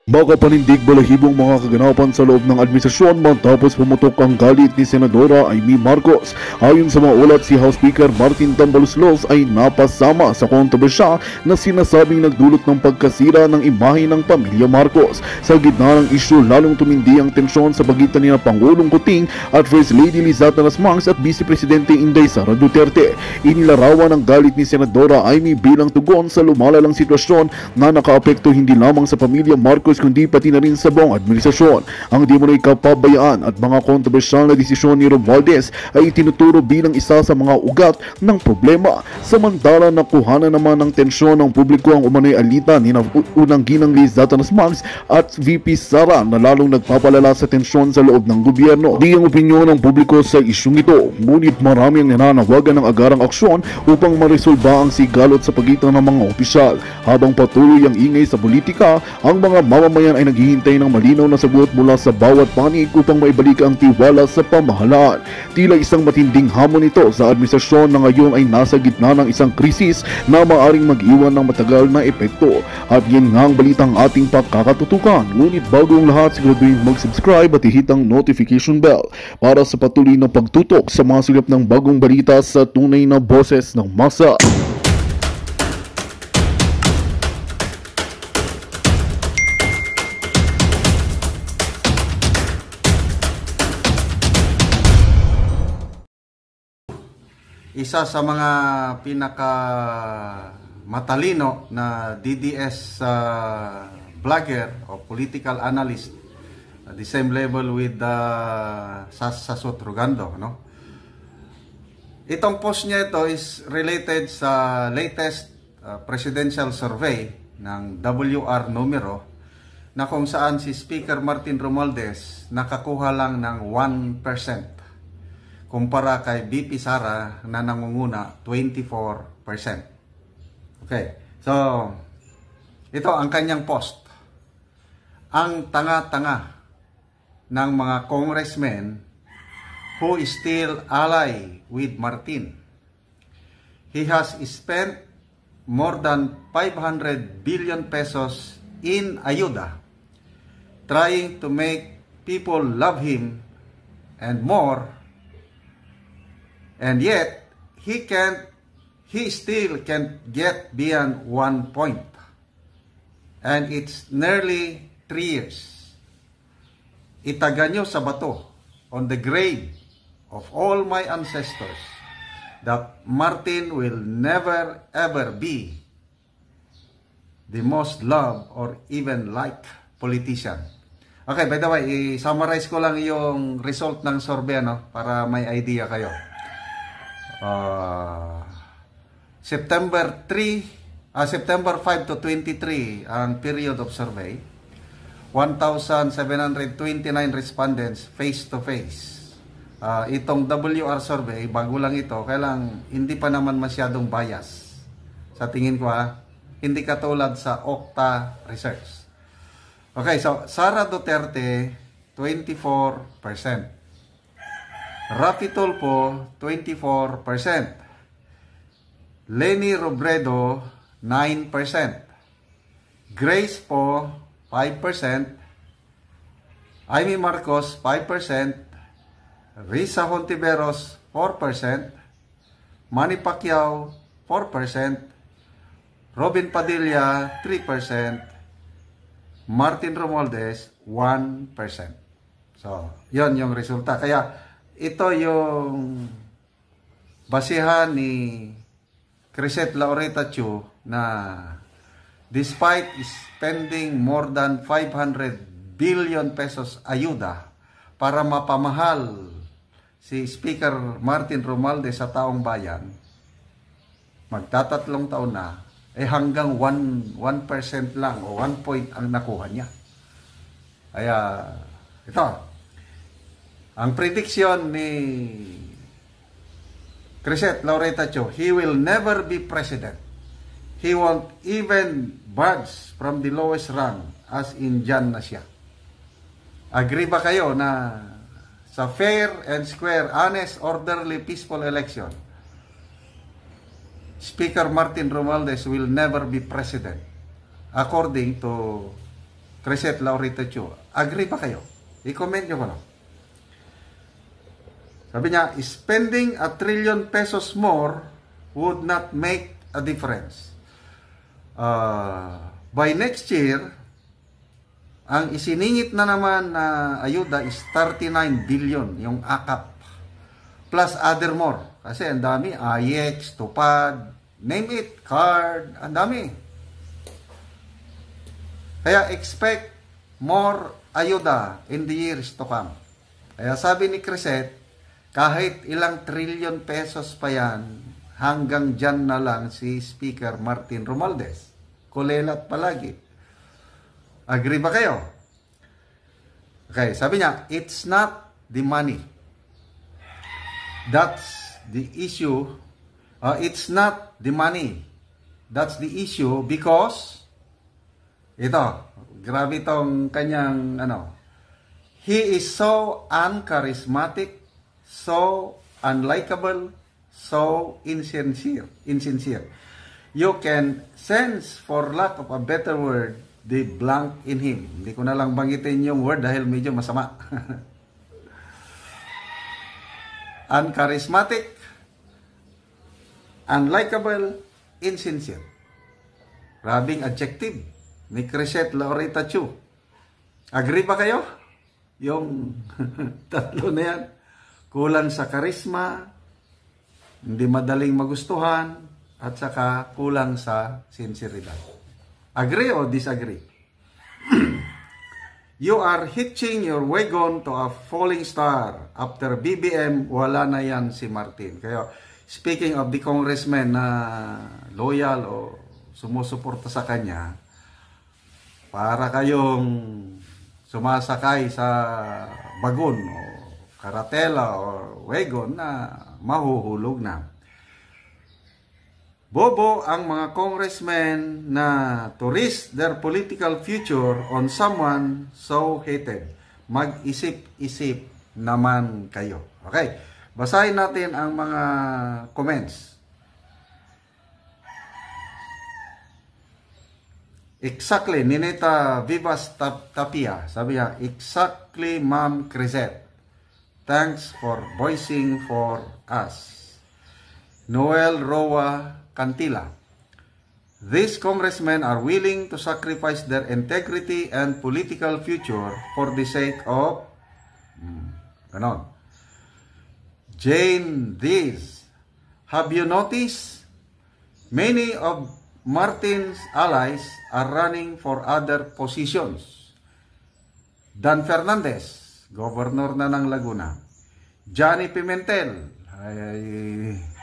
Makapanindig balahibong mga kaganapan sa loob ng administrasyon matapos pumutok ang galit ni Senadora Amy Marcos. Ayon sa mga ulat, si House Speaker Martin Tambaloslos ay napasama sa kontrobersya na sinasabing nagdulot ng pagkasira ng imahe ng pamilya Marcos. Sa gitna ng isyu, lalong tumindi ang tensyon sa pagitan ni Pangulong Kuting at First Lady Lizata Nasmangs at Vice Presidente Inday Sara Duterte. Inilarawan ang galit ni Senadora Amy bilang tugon sa lumalalang sitwasyon na nakaapekto hindi lamang sa pamilya Marcos kundi pati na rin sa buong administrasyon. Ang di mo'y kapabayaan at mga kontrobersyal na desisyon ni Romualdez ay itinuturo bilang isa sa mga ugat ng problema. Samantala, nakuhanan naman ng tensyon ng publiko ang umano'y alitan ni unang ginang Lizata Nasmangs at VP Sara na lalong nagpapalala sa tensyon sa loob ng gobyerno. Di ang opinyon ng publiko sa isyong ito, ngunit marami ang nananawagan ng agarang aksyon upang maresolba ang sigalot sa pagitan ng mga opisyal. Habang patuloy ang ingay sa politika, ang mga mamamayan ay naghihintay ng malinaw na sagot mula sa bawat panig upang maibalik ang tiwala sa pamahalaan. Tila isang matinding hamon ito sa administrasyon na ngayon ay nasa gitna ng isang krisis na maaring mag-iwan ng matagal na epekto. At yan nga ang balitang ating pagkakatutukan. Ngunit bago ang lahat, siguraduhin mag-subscribe at ihit ang notification bell para sa patuloy na pagtutok sa mga silip ng bagong balita sa tunay na boses ng masa. Isa sa mga pinaka matalino na DDS vlogger o political analyst, the same level with Sasot Rugando, no? Itong post niya ito is related sa latest presidential survey ng WR numero na kung saan si Speaker Martin Romualdez nakakuha lang ng 1%. Kumpara kay VP Sara na nangunguna 24%. Okay. So, ito ang kanyang post. Ang tanga-tanga ng mga congressmen who is still ally with Martin. He has spent more than 500 billion pesos in ayuda trying to make people love him and more. And yet, he still can't get beyond 1 point. And it's nearly 3 years. Itaga nyo sa bato on the grave of all my ancestors that Martin will never ever be the most loved or even liked politician. Okay, by the way, i-summarize ko lang yung result ng survey, no, para may idea kayo. September 5 to 23 ang period of survey. 1,729 respondents face to face. Itong WR survey, bago lang ito, kaya lang hindi pa naman masyadong bias. Sa tingin ko, hindi katulad sa Okta Research. Okay, so Sara Duterte 24%. Rafi Tulfo, 24%. Leni Robredo, 9%. Grace Po, 5%. Amy Marcos, 5%. Risa Hontiveros, 4%. Manny Pacquiao, 4%. Robin Padilla, 3%. Martin Romualdez, 1%. So, yon yung resulta. Kaya, ito yung basihan ni Crisette Laureta Chu na despite spending more than 500 billion pesos ayuda para mapamahal si Speaker Martin Romualdez sa taong bayan, magtatatlong taon na, hanggang 1% lang o 1 point ang nakuha niya. Kaya, ito, ang prediction ni Crisette Laureta Chu, he will never be president. He won't even budge from the lowest rank as in Jan na siya. Agree ba kayo na sa fair and square, honest, orderly, peaceful election, Speaker Martin Romualdez will never be president according to Crescent Laurita Chu. Agree ba kayo? I-comment nyo ko lang. Sabi niya, spending 1 trillion pesos more would not make a difference. By next year, ang isiningit na naman na ayuda is 39 billion, yung AKAP. Plus other more. Kasi ang dami, IX, Tupad, name it, card, ang dami. Kaya expect more ayuda in the years to come. Kaya sabi ni Crescent, kahit ilang trillion pesos pa yan, hanggang dyan na lang si Speaker Martin Romualdez. Kulelat palagi. Agree ba kayo? Okay, sabi niya, it's not the money. That's the issue. It's not the money. That's the issue because ito, grabe tong kanyang he is so uncharismatic, so unlikable, so insincere. You can sense, for lack of a better word, the blank in him. Hindi ko na lang banggitin yung word dahil medyo masama. Uncharismatic, unlikable, insincere. Grabing adjective ni Crescent Laurita Chu. Agree ba kayo? Yung tatlo na yan. Kulang sa karisma, hindi madaling magustuhan, at saka kulang sa sinseridad. Agree o disagree? You are hitching your wagon to a falling star. After BBM, wala na yan si Martin. Kaya, speaking of the congressman na loyal o sumusuporta sa kanya, para kayong sumasakay sa bagon o karatela o wagon na mahuhulog na. Bobo ang mga congressmen na to risk their political future on someone so hated. Mag-isip-isip naman kayo. Okay, basahin natin ang mga comments. Exactly, Nineta Vivas Tapia. Sabi niya, exactly, Ma'am Crescent. Thanks for voicing for us. Noel Roa Cantila. These congressmen are willing to sacrifice their integrity and political future for the sake of ganon. Jane Diz. Have you noticed many of Martin's allies are running for other positions? Dan Fernandez, governor na ng Laguna. Johnny Pimentel,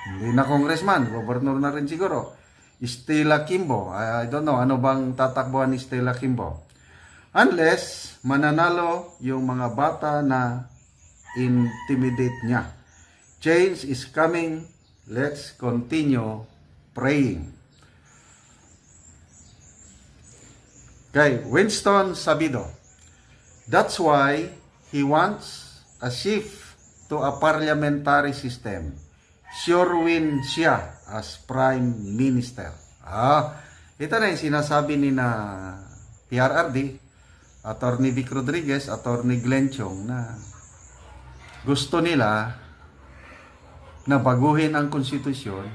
hindi na congressman, governor na rin siguro. Stella Kimbo, I don't know, ano bang tatakbuhan ni Stella Kimbo? Unless mananalo yung mga bata na intimidate niya. Change is coming, let's continue praying. Okay, Winston Sabido. That's why he wants a shift to a parliamentary system. Sure win siya as Prime Minister. Ito na yung sinasabi ni na PRRD, Attorney Vic Rodriguez, Attorney Glenn Chong, na gusto nila na baguhin ang konstitusyon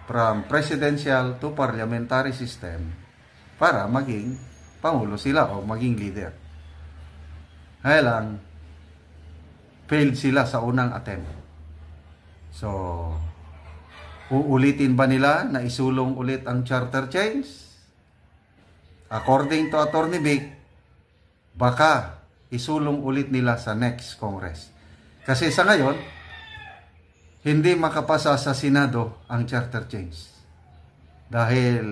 from presidential to parliamentary system para maging pangulo sila o maging leader. Kaya lang, failed sila sa unang attempt. So, uulitin ba nila na isulong ulit ang charter change? According to Attorney Vic, baka isulong ulit nila sa next Congress. Kasi sa ngayon, hindi makapasa sa Senado ang charter change. Dahil,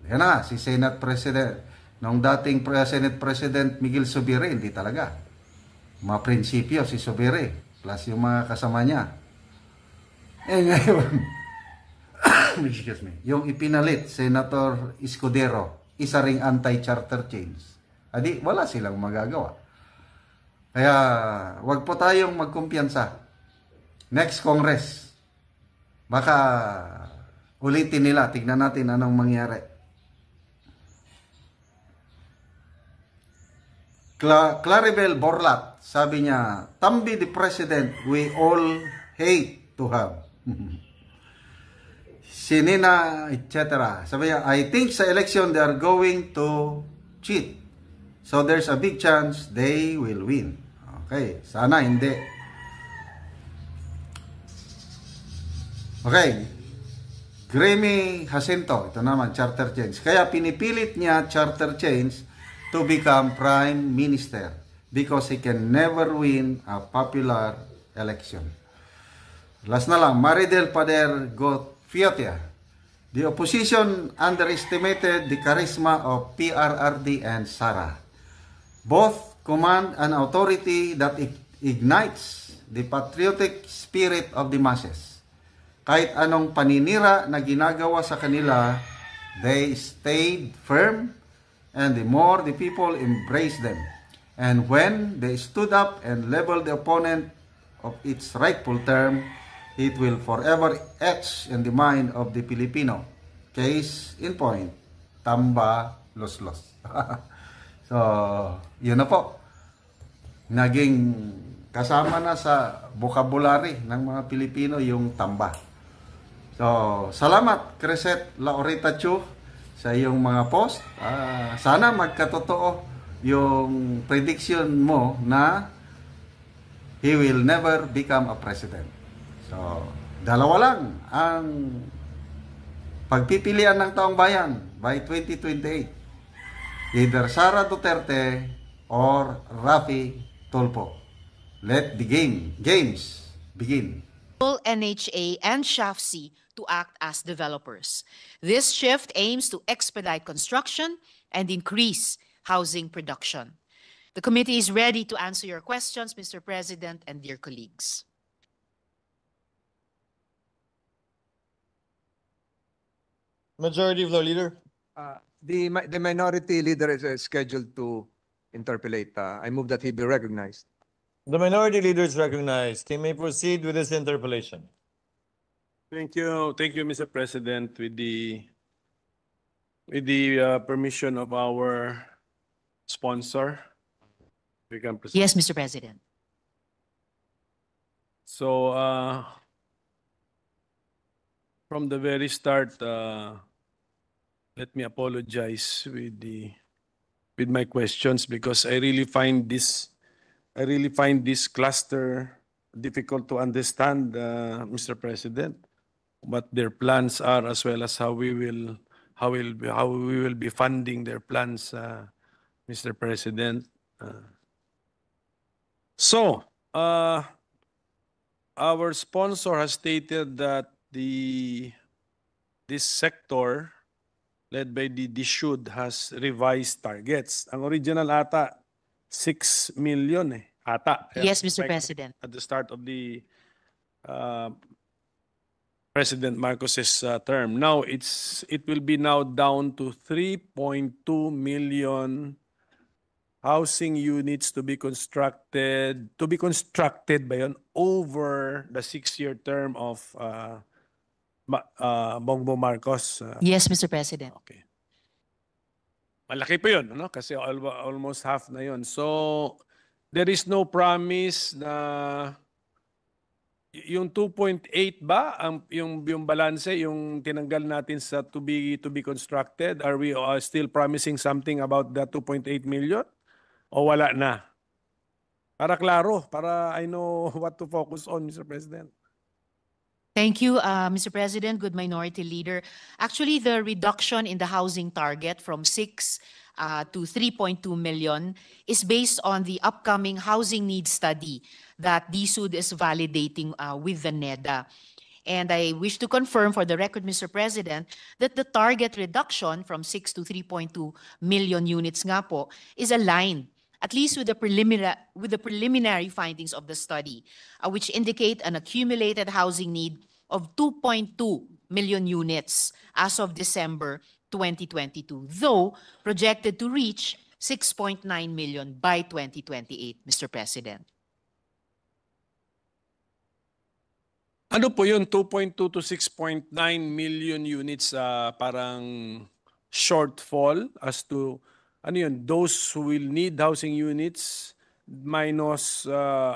yan na nga, si Senate President, nung dating Senate President Miguel Zubiri, hindi talaga. Maprinsipyo si Zubiri, plus yung mga kasama niya. Ngayon, excuse me, yung ipinalit, Senator Escudero, isa ring anti-charter change. Adi, wala silang magagawa. Kaya, wag po tayong magkumpiyansa. Next Congress, baka ulitin nila, tignan natin anong mangyari. Claribel Borlat, sabi niya, Tambi the President we all hate to have. Sinina, etc. Sabi niya, I think sa election they are going to cheat. So there's a big chance they will win. Okay, sana hindi. Okay, Grammy Jacinto, ito naman, charter change. Kaya pinipilit niya charter change to become Prime Minister because he can never win a popular election. Last na lang, Maridel Pader Gotfiotia. The opposition underestimated the charisma of PRRD and Sara. Both command an authority that ignites the patriotic spirit of the masses. Kahit anong paninira na ginagawa sa kanila, they stayed firm, and the more the people embraced them. And when they stood up and leveled the opponent of its rightful term, it will forever etch in the mind of the Filipino. Case in point, Tamba Los. So, yun na po. Naging kasama na sa vocabulary ng mga Pilipino yung tamba. So, salamat Cresset Laurita Chu sa iyong mga post. Sana magkatotoo yung prediction mo na he will never become a president. So, dalawa lang ang pagpipilian ng taong bayan by 2028. Either Sara Duterte or Raffy Tulfo. Let the games begin. NHA and SHAFC to act as developers. This shift aims to expedite construction and increase housing production. The committee is ready to answer your questions, Mr. President and dear colleagues. Majority Floor Leader. The minority leader is scheduled to interpolate. I move that he be recognized. The Minority Leader is recognized. He may proceed with his interpellation. Thank you, Mr. President. With the permission of our sponsor, we can proceed. Yes, Mr. President. So, from the very start, let me apologize with my questions because I really find this cluster difficult to understand, Mr. President, what their plans are as well as how we will be funding their plans, Mr. President. So, our sponsor has stated that this sector led by the DSUD has revised targets. Ang original ata 6 million ata. Yes, Mr. President. At the start of the President Marcos's term. Now it will be now down to 3.2 million housing units to be constructed by over the 6-year term of Bongbong Marcos. Yes, Mr. President. Okay. Malaki po yun, no? Kasi almost half na yun. So, there is no promise na yung 2.8 ba yung balance yung tinanggal natin sa to be constructed? Are we still promising something about that 2.8 million? O wala na? Para klaro, para I know what to focus on, Mr. President. Thank you, Mr. President, good Minority Leader. Actually, the reduction in the housing target from 6 to 3.2 million is based on the upcoming housing needs study that DSUD is validating with the NEDA. And I wish to confirm for the record, Mr. President, that the target reduction from 6 to 3.2 million units nga po is aligned at least with the preliminary findings of the study, which indicate an accumulated housing need of 2.2 million units as of December 2022, though projected to reach 6.9 million by 2028, Mr. President. Ano po yun? 2.2 to 6.9 million units parang shortfall as to ano yun, those who will need housing units minus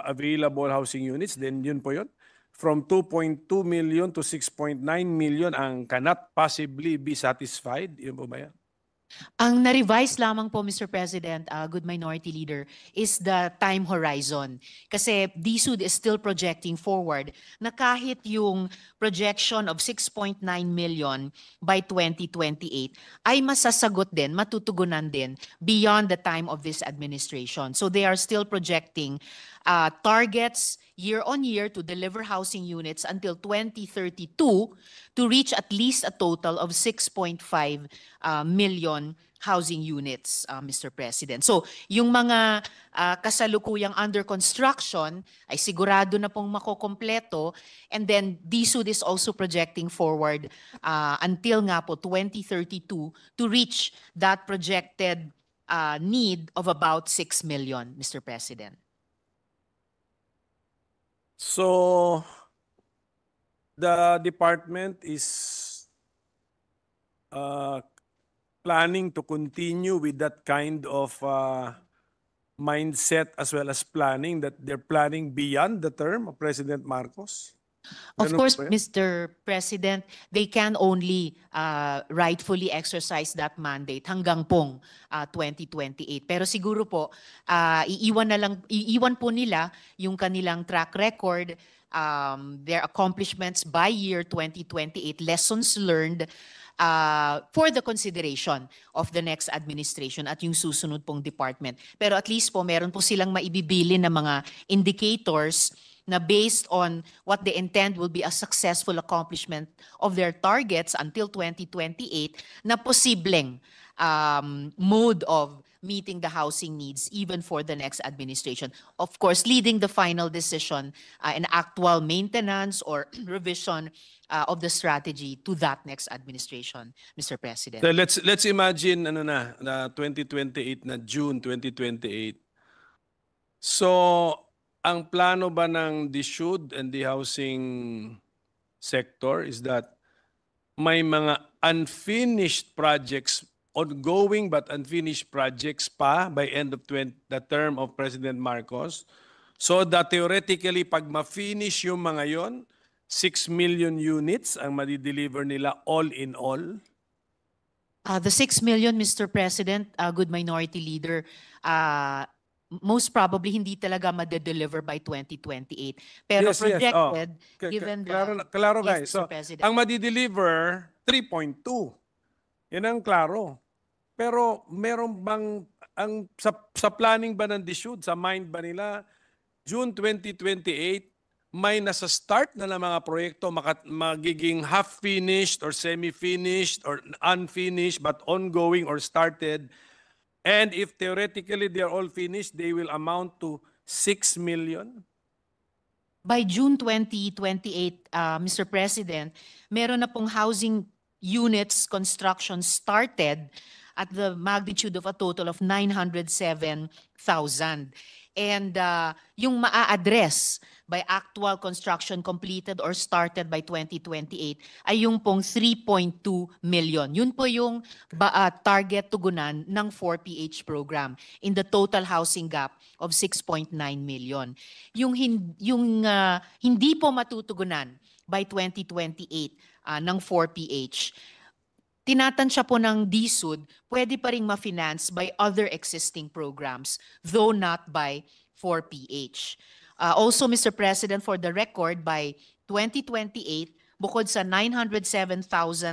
available housing units, then yun po yun. From 2.2 million to 6.9 million ang cannot possibly be satisfied. Yun po ba yan? Ang na-revise lamang po, Mr. President, good minority leader, is the time horizon. Kasi DSUD is still projecting forward na kahit yung projection of 6.9 million by 2028 ay masasagot din, matutugunan din beyond the time of this administration. So they are still projecting targets year on year to deliver housing units until 2032 to reach at least a total of 6.5 million housing units, Mr. President. So, yung mga kasalukuyang under construction ay sigurado na pong makokompleto, and then DSUD is also projecting forward until nga po 2032 to reach that projected need of about 6 million, Mr. President. So, the department is planning to continue with that kind of mindset as well as planning, that they're planning beyond the term of President Marcos? Of Ganun course, ba yun? Mr. President, they can only rightfully exercise that mandate hanggang pong 2028. Pero siguro po, iiwan po nila yung kanilang track record, their accomplishments by year 2028, lessons learned for the consideration of the next administration at yung susunod pong department. Pero at least po, meron po silang maibibili na mga indicators na based on what they intend will be a successful accomplishment of their targets until 2028 na posibleng mode of meeting the housing needs even for the next administration. Of course, leading the final decision and actual maintenance or revision of the strategy to that next administration, Mr. President. So let's imagine na 2028 na June 2028. So ang plano ba ng DSUD and the housing sector is that may mga unfinished projects, ongoing but unfinished projects pa by end of the term of President Marcos, so that theoretically pag ma-finish yung mga yon, 6 million units ang madi-deliver nila all in all? The 6 million, Mr. President, good minority leader, most probably hindi talaga ma-deliver by 2028. Pero Yes, yes. projected, Oh. given the... Klaro Yes, guys. Mr. So, President. ang madi-deliver, 3.2. Yan ang klaro. Pero meron bang, sa planning ba ng DSUD, sa mind ba nila, June 2028, may nasa start na ng mga proyekto magiging half-finished or semi-finished or unfinished but ongoing or started. And if theoretically they are all finished, they will amount to 6 million? By June 2028, Mr. President, meron na pong housing units construction started at the magnitude of a total of 907,000. And yung maa-address by actual construction completed or started by 2028 ay yung pong 3.2 million. Yun po yung target tugunan ng 4PH program in the total housing gap of 6.9 million. Yung hindi po matutugunan by 2028 ng 4PH, tinatansya po ng DSUD, pwede pa rin ma-finance by other existing programs, though not by 4PH. Also, Mr. President, for the record, by 2028, bukod sa 907,000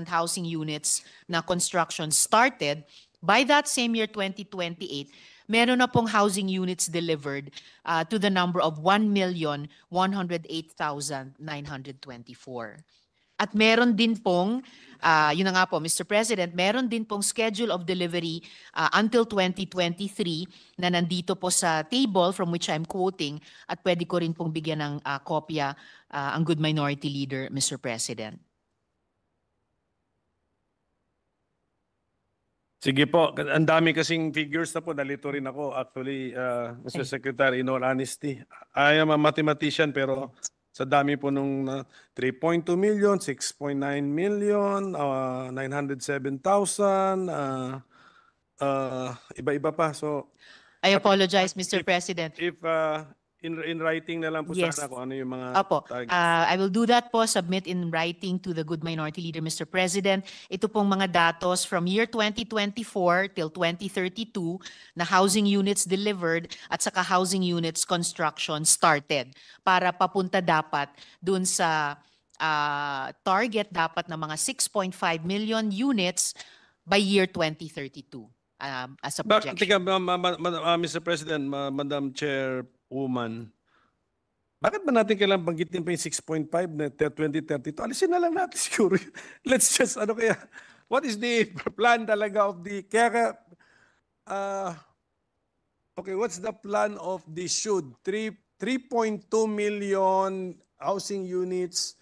housing units na construction started, by that same year, 2028, meron na pong housing units delivered to the number of 1,108,924. At meron din pong, yun na nga po, Mr. President, meron din pong schedule of delivery until 2023 na nandito po sa table from which I'm quoting, at pwede ko rin pong bigyan ng kopya ang good minority leader, Mr. President. Sige po, ang dami kasing figures na po, nalito rin ako actually, Mr. Secretary, in all honesty. I am a mathematician pero sa dami po nung 3.2 million, 6.9 million, 907,000, iba-iba pa. So, I apologize, Mr. if- President. if in writing na lang po Yes. sana kung ano yung mga Opo. targets. I will do that po, submit in writing to the good minority leader, Mr. President. Ito pong mga datos from year 2024 till 2032 na housing units delivered at saka housing units construction started para papunta dapat dun sa target dapat na mga 6.5 million units by year 2032 as a projection. Mr. President, Madam Chairwoman, bakit ba natin kailangan banggitin pa yung 6.5 na 2032? Alisin na lang natin siguro. Let's just, what is the plan talaga of the, okay, what's the plan of the SHUD? 3.2 million housing units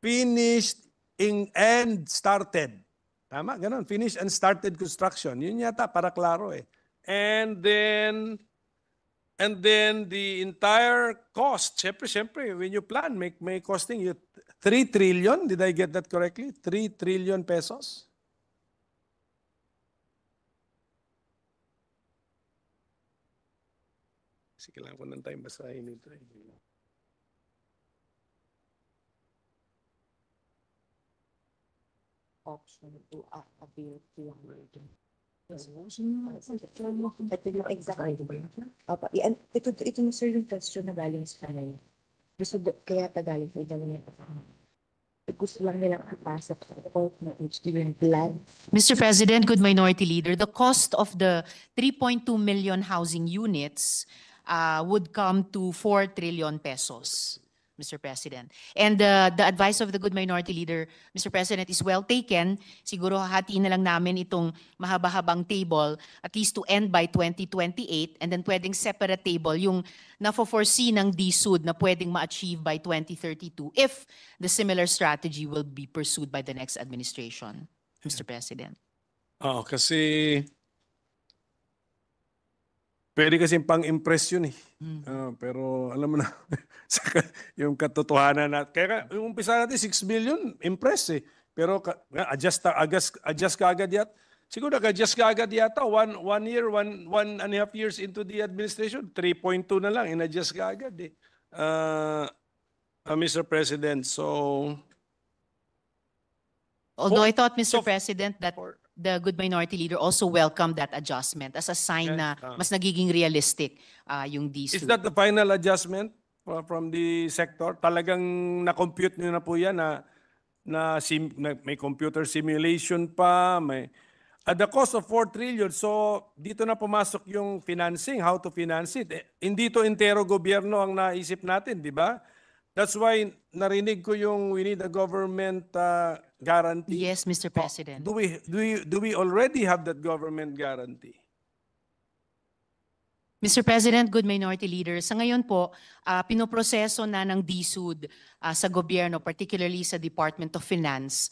finished and started. Tama, ganun. Finished and started construction. Yun yata, para klaro eh. And then the entire cost, syempre, when you plan, may costing you 3 trillion. Did I get that correctly? 3 trillion pesos? Kasi kailangan ko ng time basahin ito. Option to appeal to ito yung exact. Opo, ito na sir yung question na galing sa kanila. Kaya tagaling sa ito gusto lang nilang ipasok sa court na yung plan. Mr. President, good minority leader, the cost of the 3.2 million housing units would come to 4 trillion pesos, Mr. President. And the advice of the good minority leader, Mr. President, is well taken. Siguro hatiin na lang namin itong mahaba-habang table at least to end by 2028 and then pwedeng separate table yung na-foresee ng DSUD na pwedeng ma-achieve by 2032 if the similar strategy will be pursued by the next administration, Mr. President. Kasi pwede kasi pang-impress yun eh. Pero alam mo na, yung katotohanan na, kaya yung umpisa natin 6 billion, impress eh. Pero adjust ka agad yata. Siguro nag-adjust ka agad yata, one year, one and a half years into the administration, 3.2 na lang, in-adjust ka agad eh. Mr. President, so... Although I thought, Mr. President, that the good minority leader also welcomed that adjustment as a sign na mas nagiging realistic yung DSUD. Is that the final adjustment from the sector? Talagang na-compute nyo na po yan na may computer simulation pa, may... At the cost of 4 trillion, so dito na pumasok yung financing, how to finance it. Hindi to entero gobyerno ang naisip natin, di ba? That's why narinig ko yung we need a government guarantee. Yes, Mr. President. Do we already have that government guarantee? Mr. President, good minority leader, sa ngayon po, pinoproseso na ng DSUD sa gobyerno, particularly sa Department of Finance,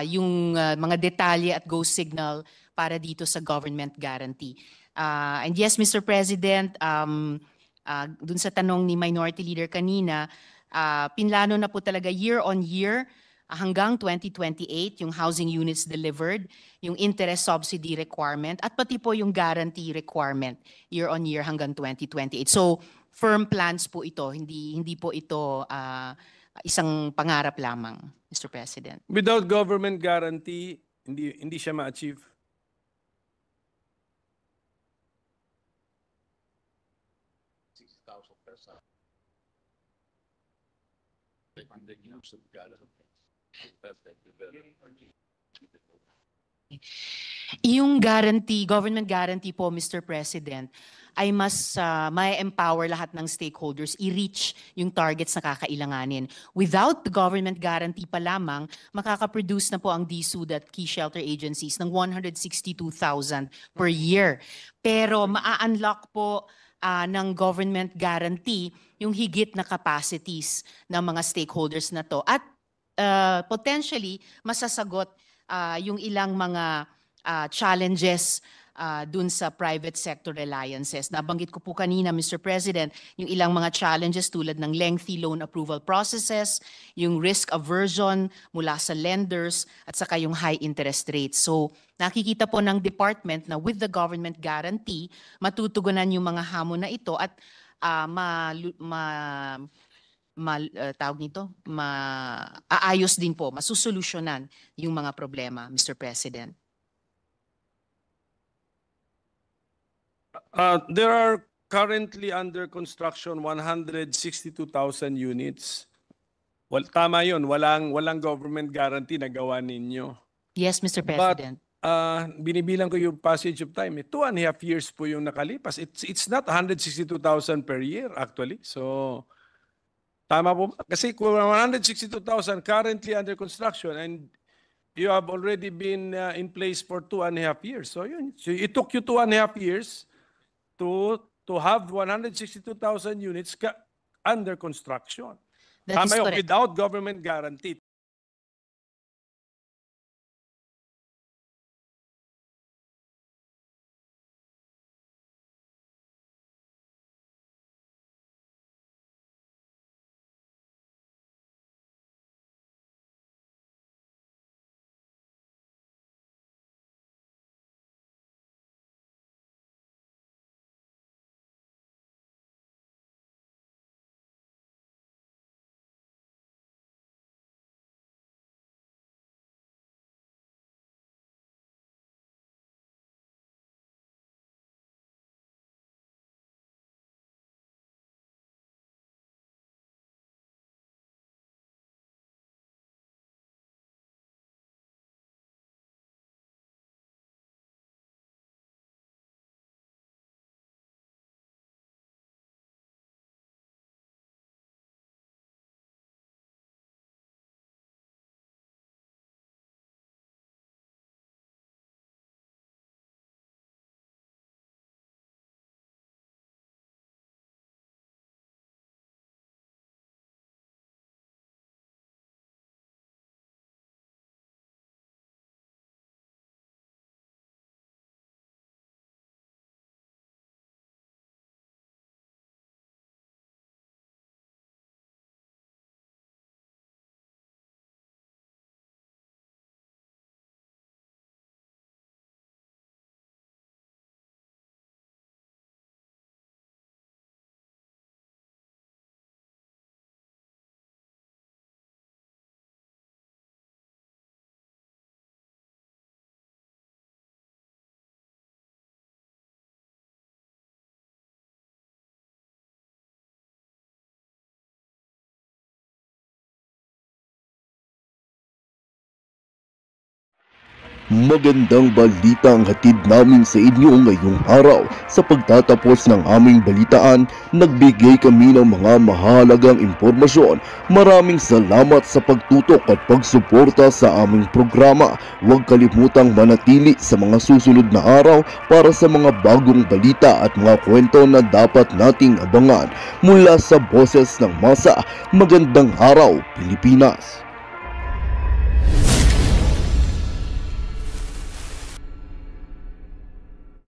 yung mga detalye at go signal para dito sa government guarantee. And yes, Mr. President, dun sa tanong ni minority leader kanina, pinlano na po talaga year on year hanggang 2028 yung housing units delivered, yung interest subsidy requirement, at pati po yung guarantee requirement year on year hanggang 2028. So firm plans po ito, hindi po ito isang pangarap lamang, Mr. President. Without government guarantee, hindi siya ma-achieve. Yung guarantee, government guarantee po, Mr. President, ay mas may empower lahat ng stakeholders i-reach yung targets na kakailanganin. Without the government guarantee pa lamang, makakaproduce na po ang DSUD at key shelter agencies ng 162,000 per year. Pero maa-unlock po ng government guarantee yung higit na capacities ng mga stakeholders na to. At potentially, masasagot yung ilang mga challenges dun sa private sector reliances. Nabanggit ko po kanina, Mr. President, yung ilang mga challenges tulad ng lengthy loan approval processes, yung risk aversion mula sa lenders, at saka yung high interest rates. So nakikita po ng department na with the government guarantee, matutugunan yung mga hamon na ito at aayos din po, masusolusyonan yung mga problema, Mr. President. There are currently under construction 162,000 units. Well, tama yun, walang government guarantee na gawa ninyo. Yes, Mr. President. Binibilang ko yung passage of time. 2.5 years po yung nakalipas. It's not 162,000 per year actually. So, tama po. Kasi kung 162,000 currently under construction and you have already been in place for 2.5 years. So, yun. So it took you 2.5 years to have 162,000 units under construction. That is Tama yun, correct. without government guarantee. Magandang balita ang hatid namin sa inyo ngayong araw. Sa pagtatapos ng aming balitaan, nagbigay kami ng mga mahalagang impormasyon. Maraming salamat sa pagtutok at pagsuporta sa aming programa. Huwag kalimutang manatili sa mga susunod na araw para sa mga bagong balita at mga kwento na dapat nating abangan. Mula sa Boses ng Masa, magandang araw, Pilipinas!